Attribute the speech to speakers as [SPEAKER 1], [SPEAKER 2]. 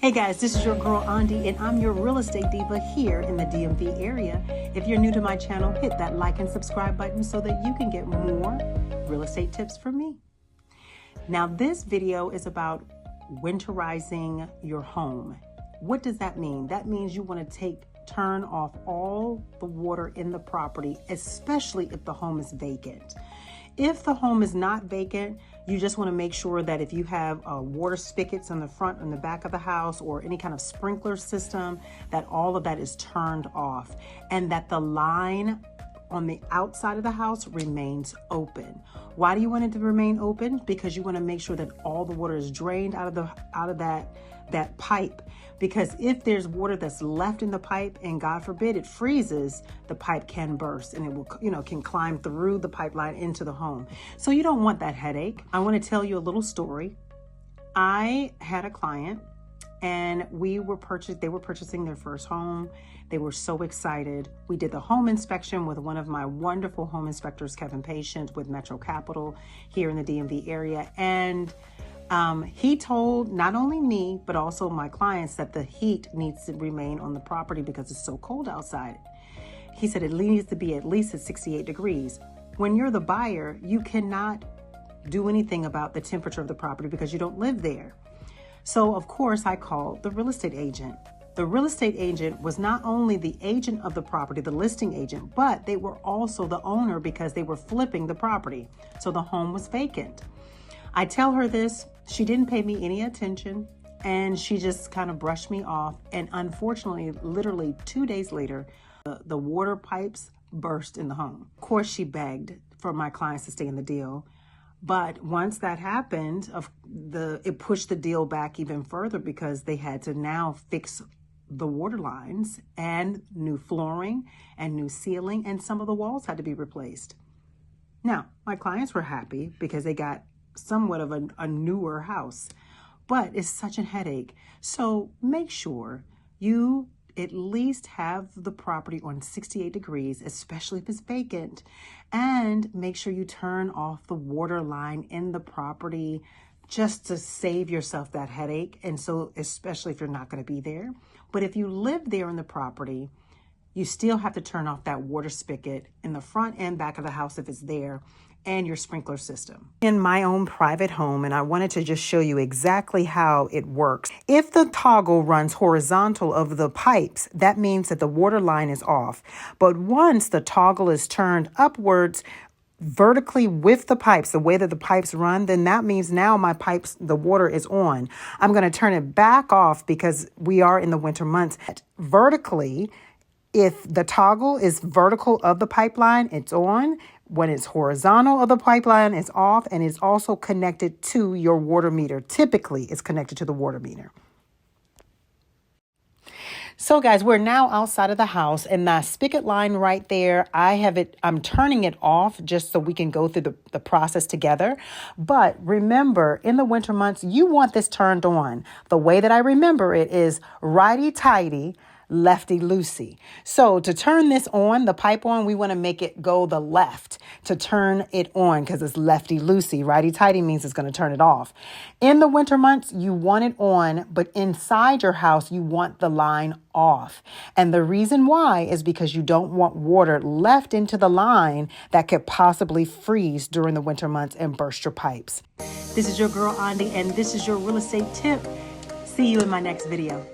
[SPEAKER 1] Hey guys, this is your girl Andi, and I'm your real estate diva here in the DMV area. If you're new to my channel, hit that like and subscribe button so that you can get more real estate tips from me. Now, this video is about winterizing your home. What does that mean? That means you want to turn off all the water in the property, especially if the home is vacant. If the home is not vacant, you just want to make sure that if you have water spigots on the front and the back of the house or any kind of sprinkler system, that all of that is turned off and that the line on the outside of the house remains open. Why do you want it to remain open? Because you want to make sure that all the water is drained out of that pipe. Because if there's water that's left in the pipe and God forbid it freezes, the pipe can burst and it will, can climb through the pipeline into the home. So you don't want that headache. I want to tell you a little story. I had a client and they were purchasing their first home. They were so excited. We did the home inspection with one of my wonderful home inspectors, Kevin Patient with Metro Capital here in the DMV area. And he told not only me, but also my clients that the heat needs to remain on the property because it's so cold outside. He said it needs to be at least at 68 degrees. When you're the buyer, you cannot do anything about the temperature of the property because you don't live there. So of course I called the real estate agent. The real estate agent was not only the agent of the property, the listing agent, but they were also the owner because they were flipping the property. So the home was vacant. I tell her this, she didn't pay me any attention and she just kind of brushed me off. And unfortunately, literally 2 days later, the water pipes burst in the home. Of course, she begged for my clients to stay in the deal. But once that happened, it pushed the deal back even further because they had to now fix the water lines and new flooring and new ceiling, and some of the walls had to be replaced. Now, my clients were happy because they got somewhat of a newer house, but it's such a headache. So make sure you at least have the property on 68 degrees, especially if it's vacant, and make sure you turn off the water line in the property just to save yourself that headache. And so, especially if you're not going to be there, but if you live there in the property, you still have to turn off that water spigot in the front and back of the house if it's there, and your sprinkler system. In my own private home, and I wanted to just show you exactly how it works. If the toggle runs horizontal of the pipes, that means that the water line is off. But once the toggle is turned upwards, vertically with the pipes, the way that the pipes run, then that means now the water is on. I'm going to turn it back off because we are in the winter months. Vertically, if the toggle is vertical of the pipeline, it's on. When it's horizontal of the pipeline, it's off, and it's also connected to your water meter. Typically, it's connected to the water meter. So guys, we're now outside of the house, and that spigot line right there, I'm turning it off just so we can go through the process together. But remember, in the winter months, you want this turned on. The way that I remember it is righty-tighty, lefty-loosey. So to turn this on, the pipe on, we want to make it go the left to turn it on because it's lefty-loosey. Righty-tighty means it's going to turn it off. In the winter months, you want it on, but inside your house, you want the line off. And the reason why is because you don't want water left into the line that could possibly freeze during the winter months and burst your pipes. This is your girl Andi, and this is your real estate tip. See you in my next video.